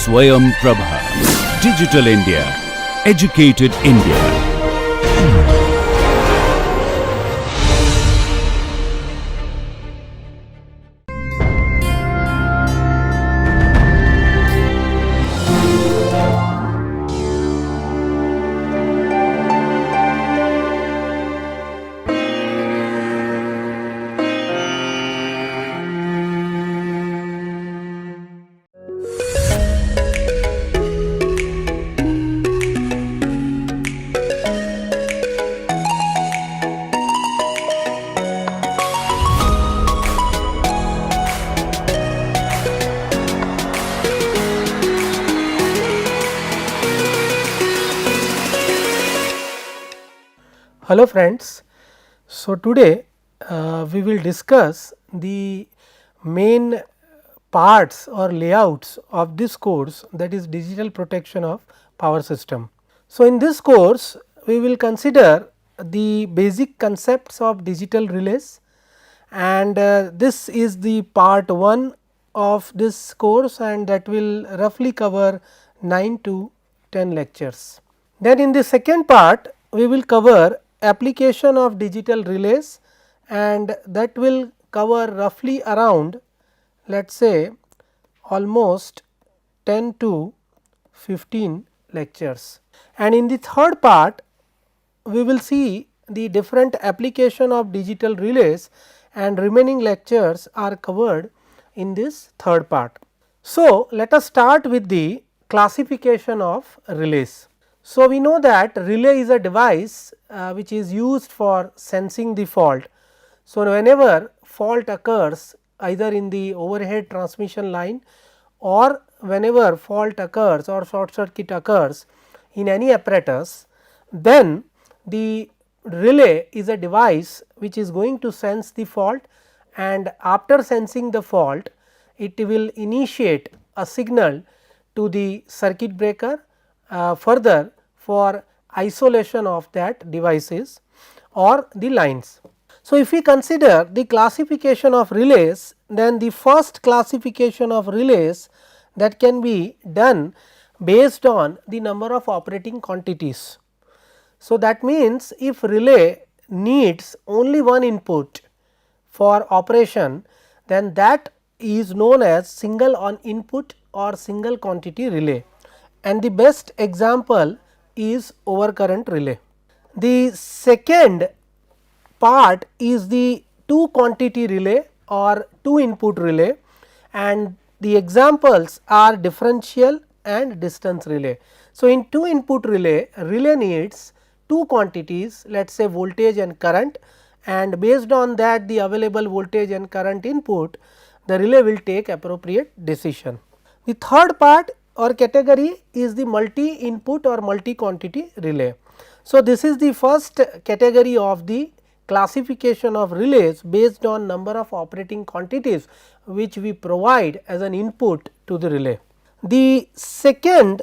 Swayam Prabha. Digital India. Educated India. Hello friends, so today we will discuss the main parts or layouts of this course, that is digital protection of power system. So in this course we will consider the basic concepts of digital relays, and this is the part 1 of this course, and that will roughly cover 9 to 10 lectures. Then in the second part we will cover application of digital relays, and that will cover roughly around, let us say, almost 10 to 15 lectures. And in the third part we will see the different application of digital relays, and remaining lectures are covered in this third part. So, let us start with the classification of relays. So, we know that relay is a device which is used for sensing the fault. So, whenever fault occurs either in the overhead transmission line, or whenever fault occurs or short circuit occurs in any apparatus, then the relay is a device which is going to sense the fault, and after sensing the fault it will initiate a signal to the circuit breaker further for isolation of that devices or the lines. So, if we consider the classification of relays, then the first classification of relays that can be done based on the number of operating quantities. So, that means if relay needs only one input for operation, then that is known as single on input or single quantity relay, and the best example is overcurrent relay. The second part is the two quantity relay or two input relay, and the examples are differential and distance relay. So, in two input relay, relay needs two quantities, let us say voltage and current, and based on that the available voltage and current input, the relay will take appropriate decision. The third part or category is the multi input or multi quantity relay. So, this is the first category of the classification of relays based on number of operating quantities which we provide as an input to the relay. The second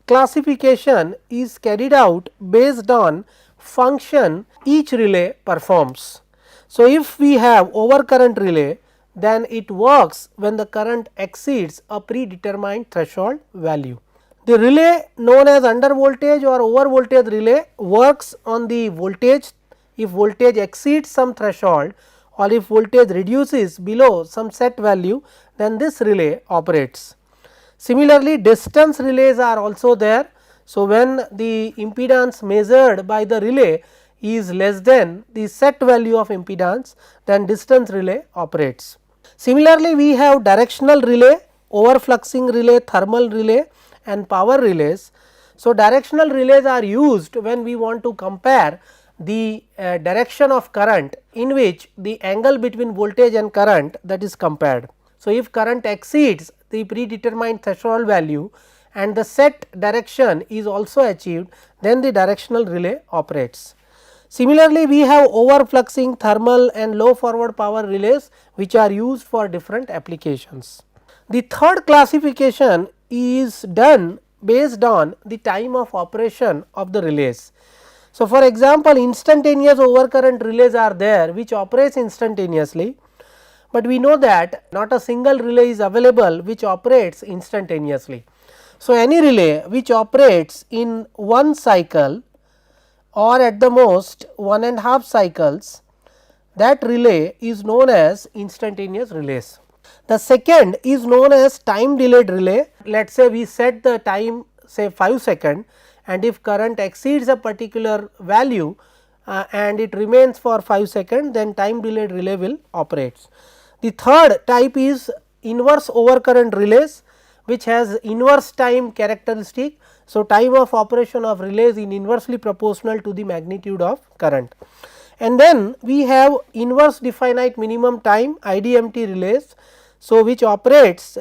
classification is carried out based on function each relay performs. So, if we have overcurrent relay, then it works when the current exceeds a predetermined threshold value. The relay known as under voltage or over voltage relay works on the voltage. If voltage exceeds some threshold, or if voltage reduces below some set value, then this relay operates. Similarly, distance relays are also there. So, when the impedance measured by the relay is less than the set value of impedance, then distance relay operates. Similarly, we have directional relay, overfluxing relay, thermal relay and power relays. So, directional relays are used when we want to compare the direction of current in which the angle between voltage and current, that is compared. So, if current exceeds the predetermined threshold value and the set direction is also achieved, then the directional relay operates. Similarly, we have overfluxing thermal and low forward power relays which are used for different applications. The third classification is done based on the time of operation of the relays. So, for example, instantaneous overcurrent relays are there which operates instantaneously, but we know that not a single relay is available which operates instantaneously. So, any relay which operates in one cycle or at the most 1.5 cycles, that relay is known as instantaneous relays. The second is known as time delayed relay. Let us say we set the time say 5 second, and if current exceeds a particular value and it remains for 5 second, then time delayed relay will operate. The third type is inverse overcurrent relays, which has inverse time characteristic. So, time of operation of relays is inversely proportional to the magnitude of current. And then we have inverse definite minimum time IDMT relays. So, which operates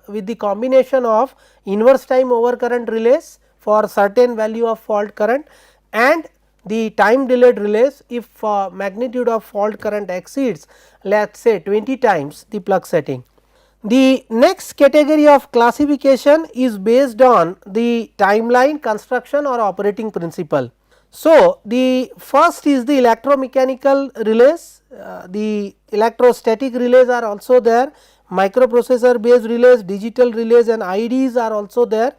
with the combination of inverse time overcurrent relays for certain value of fault current and the time delayed relays if magnitude of fault current exceeds, let us say 20 times the plug setting. The next category of classification is based on the timeline, construction or operating principle. So, the first is the electromechanical relays, the electrostatic relays are also there, microprocessor based relays, digital relays and IDs are also there.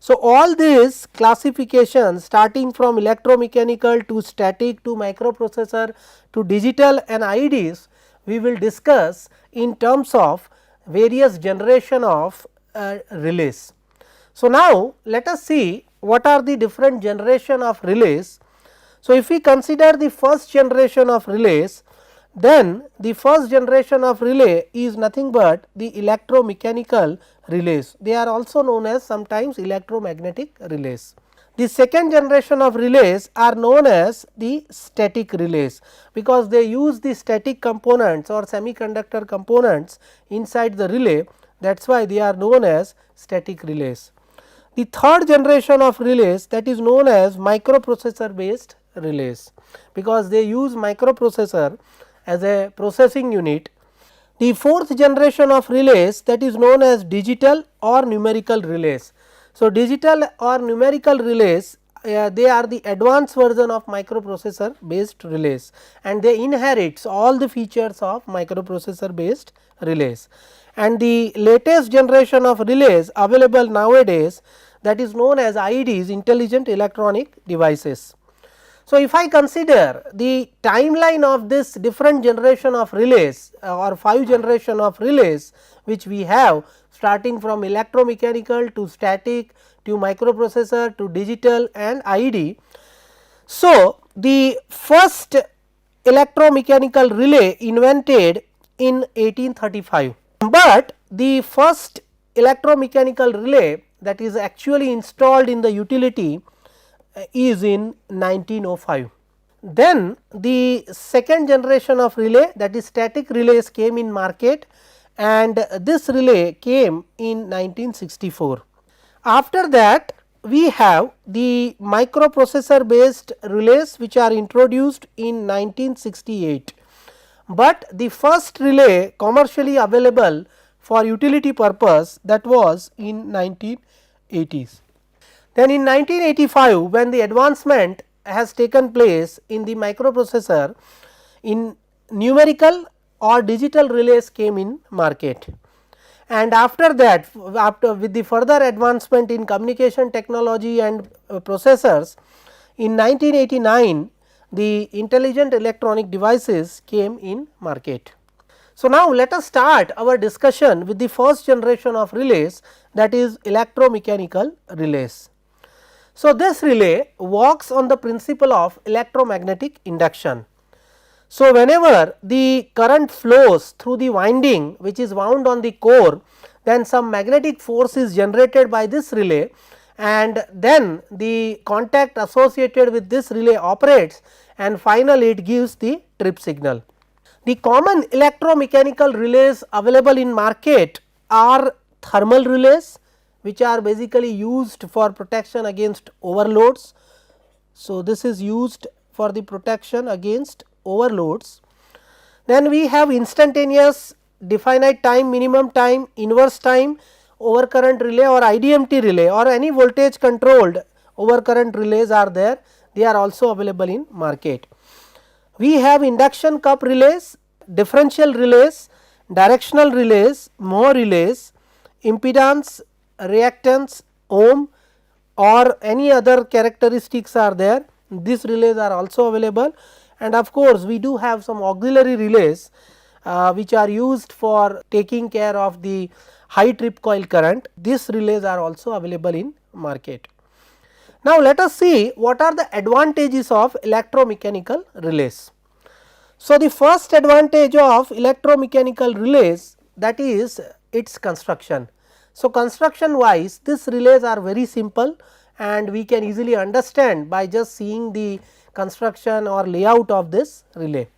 So, all these classifications starting from electromechanical to static to microprocessor to digital and IDs, we will discuss in terms of various generation of relays. So, now let us see what are the different generation of relays. So, if we consider the first generation of relays, then the first generation of relay is nothing but the electromechanical relays. They are also known as sometimes electromagnetic relays. The second generation of relays are known as the static relays, because they use the static components or semiconductor components inside the relay, that is why they are known as static relays. The third generation of relays, that is known as microprocessor based relays, because they use microprocessor as a processing unit. The fourth generation of relays, that is known as digital or numerical relays. So, digital or numerical relays, they are the advanced version of microprocessor based relays, and they inherit all the features of microprocessor based relays. And the latest generation of relays available nowadays, that is known as IDs, intelligent electronic devices. So, if I consider the timeline of this different generation of relays or 5 generation of relays which we have starting from electromechanical to static to microprocessor to digital and ID. So, the first electromechanical relay invented in 1835, but the first electromechanical relay that is actually installed in the utility is in 1905. Then the second generation of relay, that is static relays, came in market, and this relay came in 1964. After that we have the microprocessor based relays which are introduced in 1968, but the first relay commercially available for utility purpose, that was in 1980s. Then in 1985, when the advancement has taken place in the microprocessor, in numerical or digital relays came in market, and after that, after with the further advancement in communication technology and processors, in 1989 the intelligent electronic devices came in market. So, now let us start our discussion with the first generation of relays, that is electromechanical relays. So, this relay works on the principle of electromagnetic induction. So, whenever the current flows through the winding which is wound on the core, then some magnetic force is generated by this relay, and then the contact associated with this relay operates, and finally it gives the trip signal. The common electromechanical relays available in market are thermal relays, which are basically used for protection against overloads. So, this is used for the protection against overloads. Then we have instantaneous, definite time, minimum time, inverse time, overcurrent relay or IDMT relay, or any voltage controlled overcurrent relays are there, they are also available in market. We have induction cup relays, differential relays, directional relays, Moore relays, impedance, reactance, ohm or any other characteristics are there, these relays are also available. And of course, we do have some auxiliary relays which are used for taking care of the high trip coil current. These relays are also available in market. Now, let us see what are the advantages of electromechanical relays. So, the first advantage of electromechanical relays, that is its construction. So, construction wise these relays are very simple and we can easily understand by just seeing the construction or layout of this relay.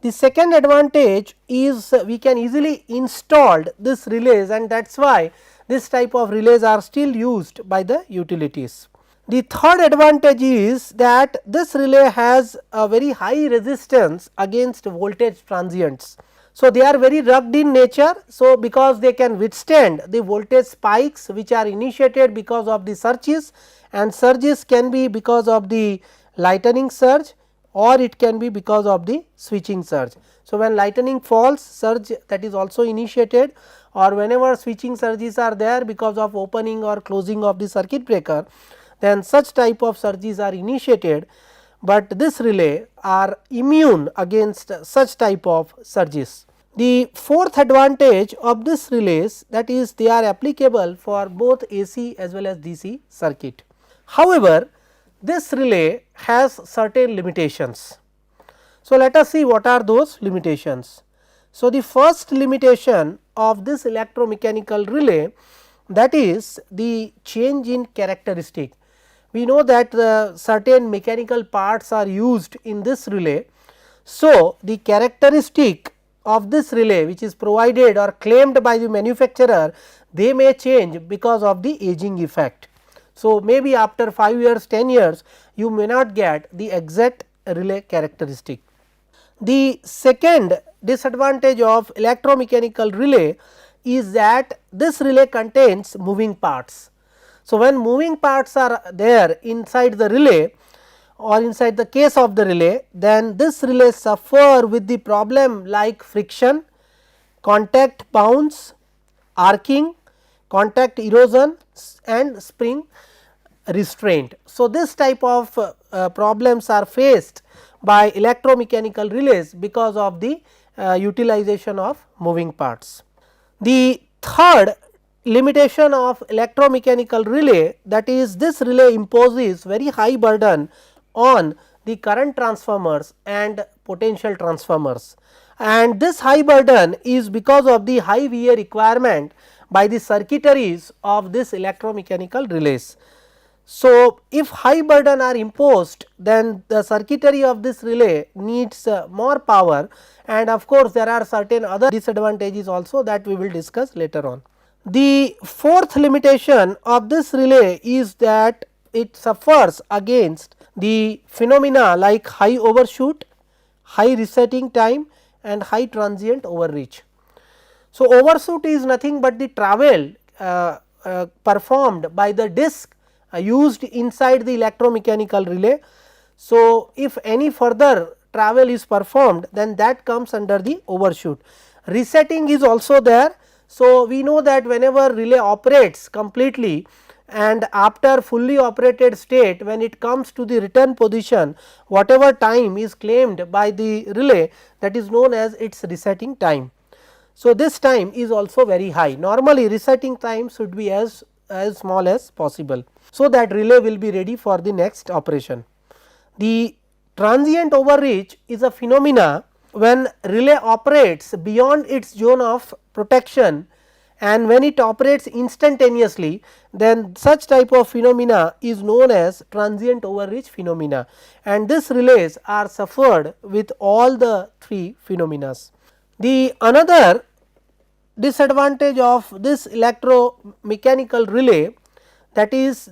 The second advantage is we can easily install this relays, and that is why this type of relays are still used by the utilities. The third advantage is that this relay has a very high resistance against voltage transients. So, they are very rugged in nature. So, because they can withstand the voltage spikes which are initiated because of the surges, and surges can be because of the lightning surge or it can be because of the switching surge. So, when lightning falls, surge that is also initiated, or whenever switching surges are there because of opening or closing of the circuit breaker, then such type of surges are initiated, but this relay are immune against such type of surges. The fourth advantage of this relays, that is they are applicable for both AC as well as DC circuit. However, this relay has certain limitations. So, let us see what are those limitations. So, the first limitation of this electromechanical relay, that is the change in characteristic. We know that certain mechanical parts are used in this relay. So, the characteristic of this relay which is provided or claimed by the manufacturer, they may change because of the aging effect. So, maybe after 5 years, 10 years you may not get the exact relay characteristic. The second disadvantage of electromechanical relay is that this relay contains moving parts. So, when moving parts are there inside the relay or inside the case of the relay, then this relay suffer with the problem like friction, contact bounce, arcing, contact erosion and spring restraint. So, this type of problems are faced by electromechanical relays because of the utilization of moving parts. The third limitation of electromechanical relay, that is this relay imposes very high burden on the current transformers and potential transformers, and this high burden is because of the high VA requirement by the circuitaries of this electromechanical relays. So, if high burden are imposed, then the circuitry of this relay needs more power, and of course, there are certain other disadvantages also that we will discuss later on. The fourth limitation of this relay is that it suffers against the phenomena like high overshoot, high resetting time and high transient overreach. So, overshoot is nothing but the travel performed by the disc used inside the electromechanical relay. So, if any further travel is performed, then that comes under the overshoot. Resetting is also there. So, we know that whenever relay operates completely and after fully operated state, when it comes to the return position, whatever time is claimed by the relay, that is known as its resetting time. So, this time is also very high. Normally, resetting time should be as small as possible, so that relay will be ready for the next operation. The transient overreach is a phenomena when relay operates beyond its zone of protection, and when it operates instantaneously, then such type of phenomena is known as transient overreach phenomena, and these relays are suffered with all the three phenomena. The another disadvantage of this electromechanical relay, that is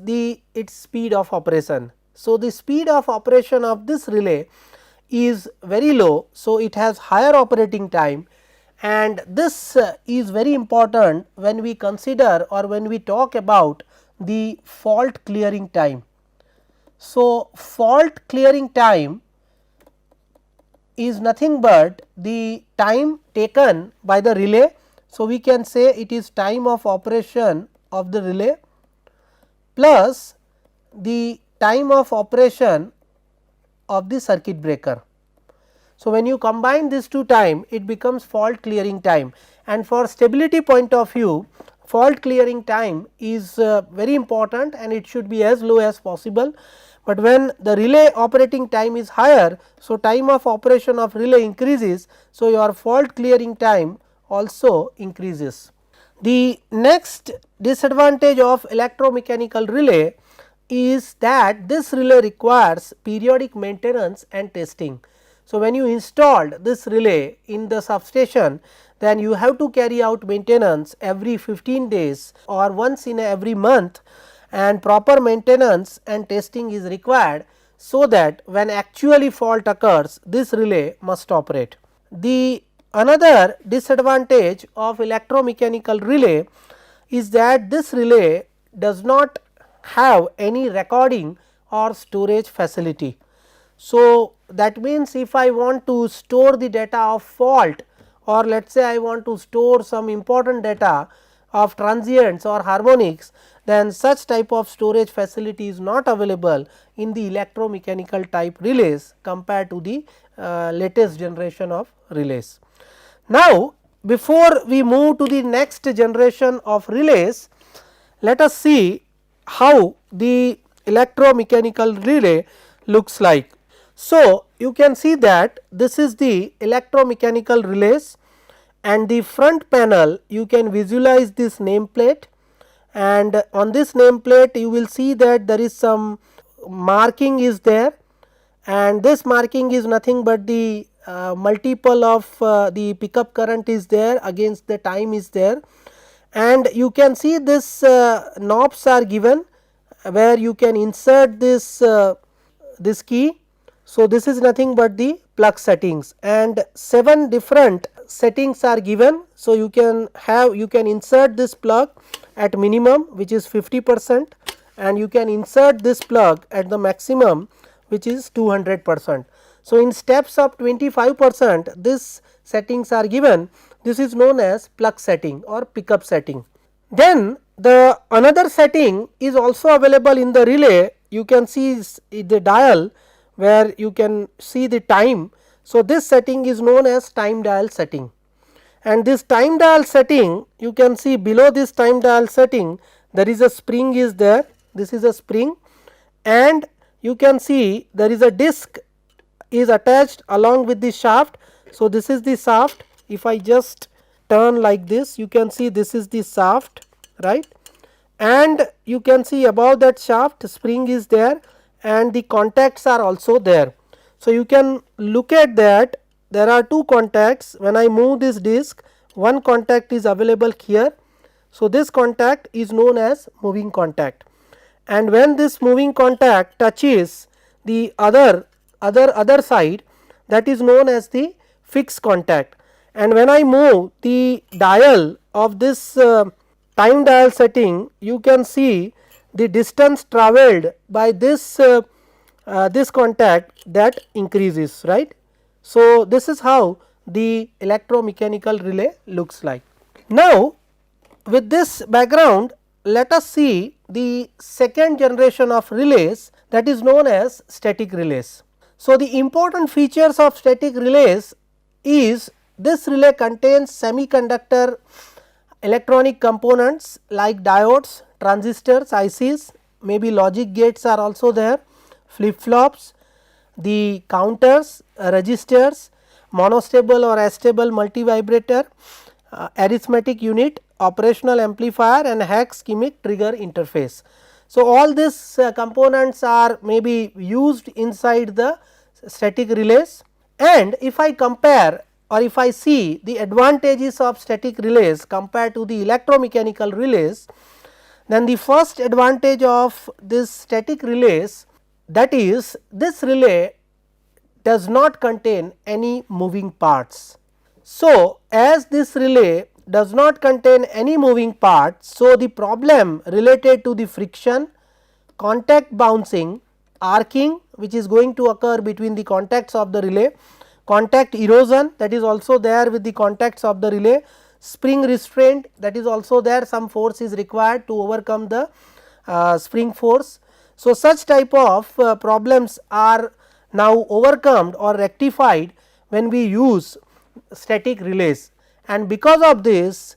its speed of operation. So, the speed of operation of this relay is very low. So, it has higher operating time, and this is very important when we consider or when we talk about the fault clearing time. So, fault clearing time is nothing but the time taken by the relay. So, we can say it is time of operation of the relay plus the time of operation of the circuit breaker. So, when you combine these two time, it becomes fault clearing time, and for stability point of view, fault clearing time is very important and it should be as low as possible. But when the relay operating time is higher, so time of operation of relay increases, so your fault clearing time also increases. The next disadvantage of electromechanical relay is that this relay requires periodic maintenance and testing. So, when you installed this relay in the substation, then you have to carry out maintenance every 15 days or once in every month, and proper maintenance and testing is required, so that when actually fault occurs, this relay must operate. The another disadvantage of electromechanical relay is that this relay does not have any recording or storage facility. So, that means if I want to store the data of fault, or let us say I want to store some important data of transients or harmonics, then such type of storage facility is not available in the electromechanical type relays compared to the latest generation of relays. Now, before we move to the next generation of relays, let us see how the electromechanical relay looks like. So, you can see that this is the electromechanical relays, and the front panel you can visualize this nameplate, and on this nameplate you will see that there is some marking is there, and this marking is nothing but the multiple of the pickup current is there against the time is there, and you can see this knobs are given where you can insert this key. So, this is nothing but the plug settings, and 7 different settings are given. So, you can insert this plug at minimum, which is 50%, and you can insert this plug at the maximum, which is 200%. So, in steps of 25%, this settings are given. This is known as plug setting or pickup setting. Then the another setting is also available in the relay. You can see the dial where you can see the time. So, this setting is known as time dial setting, and this time dial setting you can see below this time dial setting there is a spring is there. This is a spring, and you can see there is a disc is attached along with the shaft. So, this is the shaft. If I just turn like this, you can see this is the shaft, right, and you can see above that shaft spring is there and the contacts are also there. So, you can look at that, there are two contacts. When I move this disc, one contact is available here. So, this contact is known as moving contact, and when this moving contact touches the other side, that is known as the fixed contact, and when I move the dial of this time dial setting, you can see the distance travelled by this contact that increases, right. So, this is how the electromechanical relay looks like. Now, with this background, let us see the second generation of relays, that is known as static relays. So, the important features of static relays is this relay contains semiconductor electronic components like diodes, transistors, ICs, maybe logic gates are also there, flip flops, the counters, registers, monostable or astable multivibrator, arithmetic unit, operational amplifier, and hack schemic trigger interface. So, all these components are maybe used inside the static relays, and if I compare or if I see the advantages of static relays compared to the electromechanical relays, then the first advantage of this static relays, that is this relay does not contain any moving parts. So, as this relay does not contain any moving parts, so the problem related to the friction, contact bouncing, arcing which is going to occur between the contacts of the relay, contact erosion that is also there with the contacts of the relay, spring restraint that is also there, some force is required to overcome the spring force. So, such type of problems are now overcome or rectified when we use static relays, and because of this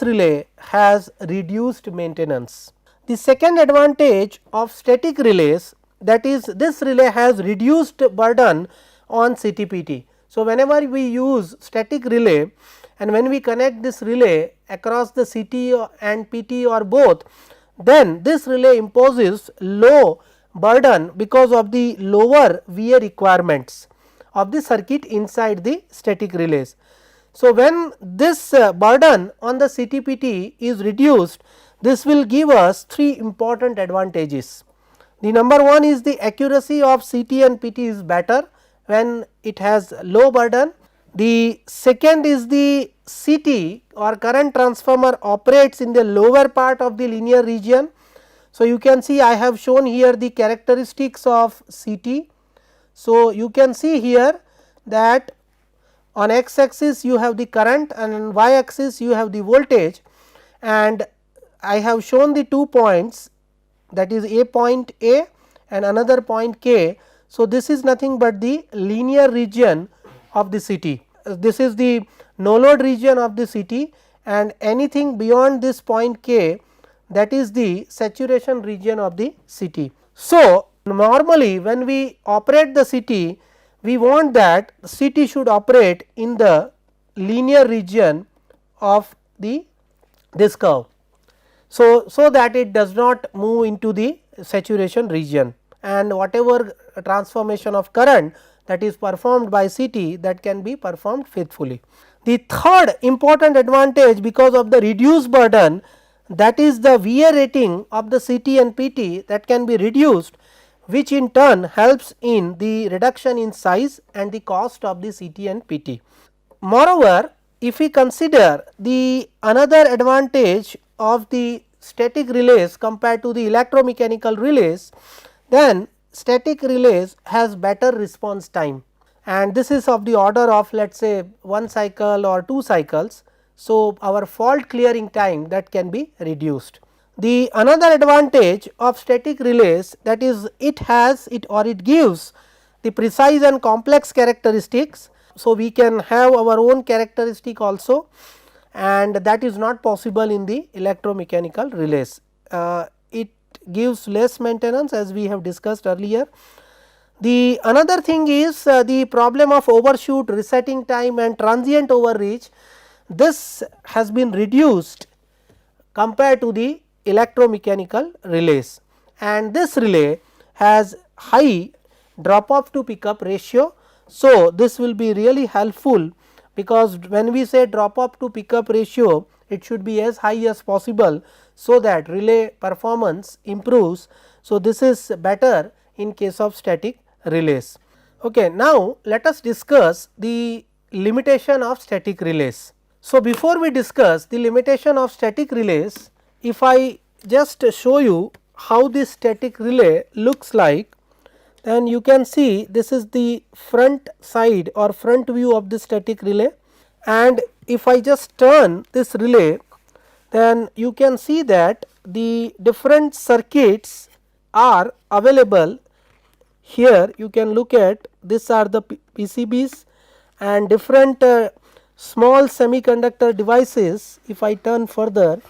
relay has reduced maintenance. The second advantage of static relays, that is, this relay has reduced burden on CTPT. So, whenever we use static relay and when we connect this relay across the CT and PT or both, then this relay imposes low burden because of the lower VA requirements of the circuit inside the static relays. So, when this burden on the CTPT is reduced, this will give us three important advantages. The number one is the accuracy of CT and PT is better when it has low burden. The second is the CT or current transformer operates in the lower part of the linear region. So, you can see I have shown here the characteristics of CT. So, you can see here that on x axis you have the current and on y axis you have the voltage, and I have shown the 2 points, that is a point A and another point K. So, this is nothing but the linear region of the CT. This is the no load region of the CT, and anything beyond this point K, that is the saturation region of the CT. So, normally when we operate the CT, we want that CT should operate in the linear region of this curve. So, that it does not move into the saturation region, and whatever transformation of current that is performed by CT, that can be performed faithfully. The third important advantage because of the reduced burden, that is the VA rating of the CT and PT that can be reduced, which in turn helps in the reduction in size and the cost of the CT and PT. Moreover, if we consider the another advantage of the static relays compared to the electromechanical relays, then static relays has better response time, and this is of the order of let us say 1 cycle or 2 cycles. So, our fault clearing time that can be reduced. The another advantage of static relays, that is it has it gives the precise and complex characteristics. So, we can have our own characteristic also, and that is not possible in the electromechanical relays. It gives less maintenance, as we have discussed earlier. The another thing is the problem of overshoot, resetting time and transient overreach. This has been reduced compared to the electromechanical relays, and this relay has high drop off to pickup ratio. So, this will be really helpful, because when we say drop off to pickup ratio, it should be as high as possible, so that relay performance improves. So, this is better in case of static relays. Okay, now, let us discuss the limitation of static relays. So, before we discuss the limitation of static relays, if I just show you how this static relay looks like, then you can see this is the front side or front view of the static relay, and if I just turn this relay, then you can see that the different circuits are available here. You can look at these are the PCBs and different small semiconductor devices. If I turn further,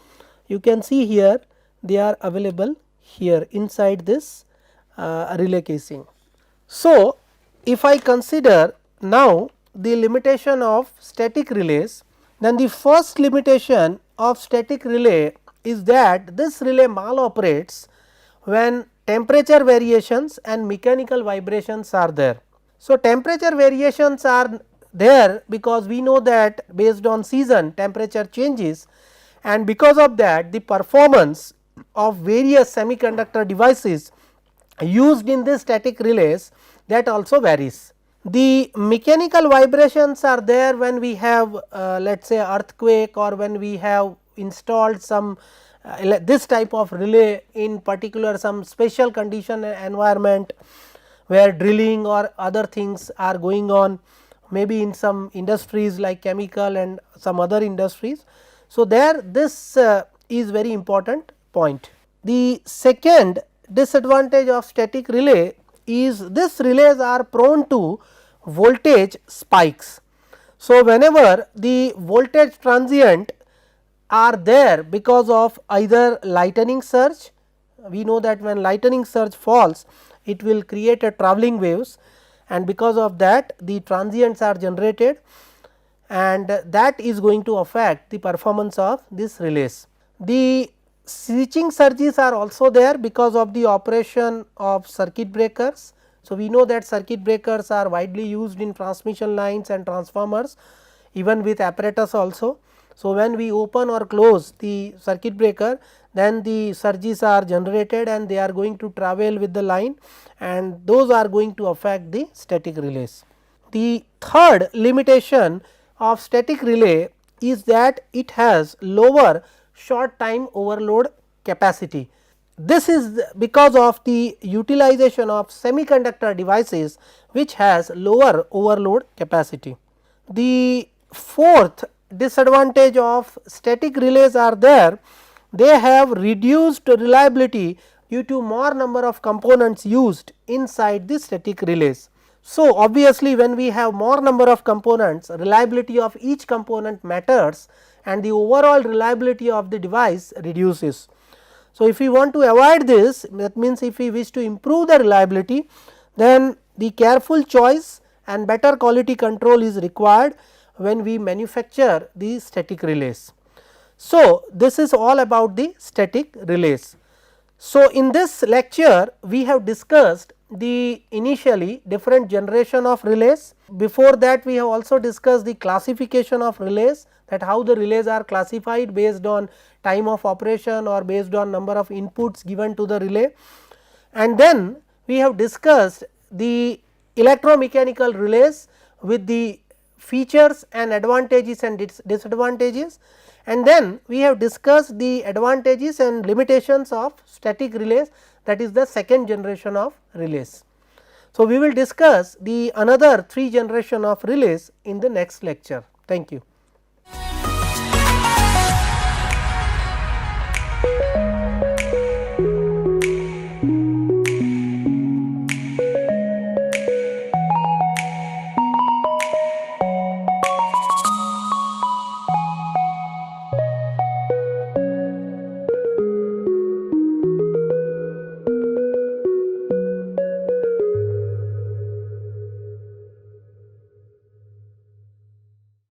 you can see here they are available here inside this relay casing. So, if I consider now the limitation of static relays, then the first limitation of static relay is that this relay maloperates when temperature variations and mechanical vibrations are there. So, temperature variations are there because we know that based on season temperature changes, and because of that the performance of various semiconductor devices used in this static relays, that also varies. The mechanical vibrations are there when we have let us say earthquake, or when we have installed some this type of relay in particular some special condition environment where drilling or other things are going on, maybe in some industries like chemical and some other industries. So, there this is very important point. The second disadvantage of static relay is this relays are prone to voltage spikes. So, whenever the voltage transient are there because of either lightning surge, we know that when lightning surge falls it will create a travelling waves, and because of that the transients are generated, and that is going to affect the performance of this relays. The switching surges are also there because of the operation of circuit breakers. So, we know that circuit breakers are widely used in transmission lines and transformers, even with apparatus also. So, when we open or close the circuit breaker, then the surges are generated and they are going to travel with the line, and those are going to affect the static relays. The third limitation of static relay is that it has lower short time overload capacity. This is because of the utilization of semiconductor devices which has lower overload capacity. The fourth disadvantage of static relays are there, they have reduced reliability due to more number of components used inside the static relays. So, obviously, when we have more number of components, reliability of each component matters and the overall reliability of the device reduces. So, if we want to avoid this, that means if we wish to improve the reliability, then the careful choice and better quality control is required when we manufacture the static relays. So, this is all about the static relays. So, in this lecture we have discussed the initially different generation of relays. Before that we have also discussed the classification of relays, that how the relays are classified based on time of operation or based on number of inputs given to the relay. And then we have discussed the electromechanical relays with the features and advantages and disadvantages, and then we have discussed the advantages and limitations of static relays, that is the second generation of relays. So, we will discuss the another 3 generation of relays in the next lecture. Thank you.